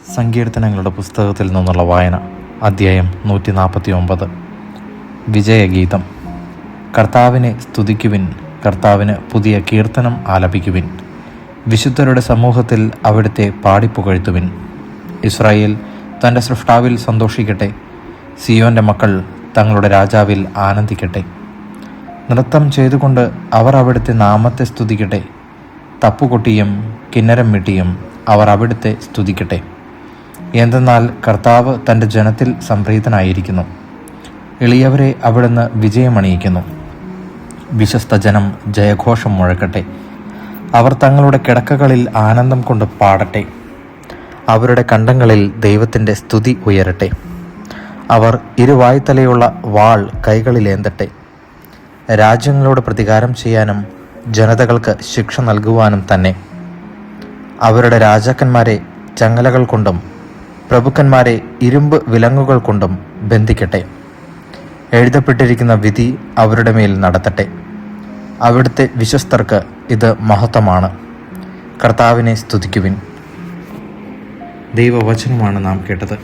സങ്കീർത്തനങ്ങളുടെ പുസ്തകത്തിൽ നിന്നുള്ള വായന. അധ്യായം 149. വിജയഗീതം. കർത്താവിനെ സ്തുതിക്കുവിൻ, കർത്താവിന് പുതിയ കീർത്തനം ആലപിക്കുവിൻ. വിശുദ്ധരുടെ സമൂഹത്തിൽ അവിടുത്തെ പാടിപ്പുകഴ്ത്തുവിൻ. ഇസ്രായേൽ തൻ്റെ സൃഷ്ടാവിൽ സന്തോഷിക്കട്ടെ. സിയോൻ്റെ മക്കൾ തങ്ങളുടെ രാജാവിൽ ആനന്ദിക്കട്ടെ. നൃത്തം ചെയ്തുകൊണ്ട് അവർ അവിടുത്തെ നാമത്തെ സ്തുതിക്കട്ടെ. തപ്പുകൊട്ടിയും കിന്നരം മിട്ടിയും അവർ അവിടുത്തെ സ്തുതിക്കട്ടെ. എന്തെന്നാൽ കർത്താവ് തൻ്റെ ജനത്തിൽ സംപ്രീതനായിരിക്കുന്നു. എളിയവരെ അവിടുന്ന് വിജയമണിയിക്കുന്നു. വിശ്വസ്ത ജനം ജയഘോഷം മുഴക്കട്ടെ. അവർ തങ്ങളുടെ കിടക്കകളിൽ ആനന്ദം കൊണ്ട് പാടട്ടെ. അവരുടെ കണ്ടങ്ങളിൽ ദൈവത്തിൻ്റെ സ്തുതി ഉയരട്ടെ. അവർ ഇരുവായ്ത്തലയുള്ള വാൾ കൈകളിലേന്തട്ടെ. രാജ്യങ്ങളോട് പ്രതികാരം ചെയ്യാനും ജനതകൾക്ക് ശിക്ഷ നൽകുവാനും തന്നെ. അവരുടെ രാജാക്കന്മാരെ ചങ്ങലകൾ കൊണ്ടും പ്രഭുക്കന്മാരെ ഇരുമ്പ് വിലങ്ങുകൾ കൊണ്ടും ബന്ധിക്കട്ടെ. എഴുതപ്പെട്ടിരിക്കുന്ന വിധി അവരുടെ മേൽ നടത്തട്ടെ. അവിടുത്തെ വിശ്വസ്തർക്ക് ഇത് മഹത്വമാണ്. കർത്താവിനെ സ്തുതിക്കുവിൻ. ദൈവവചനമാണ് നാം കേട്ടത്.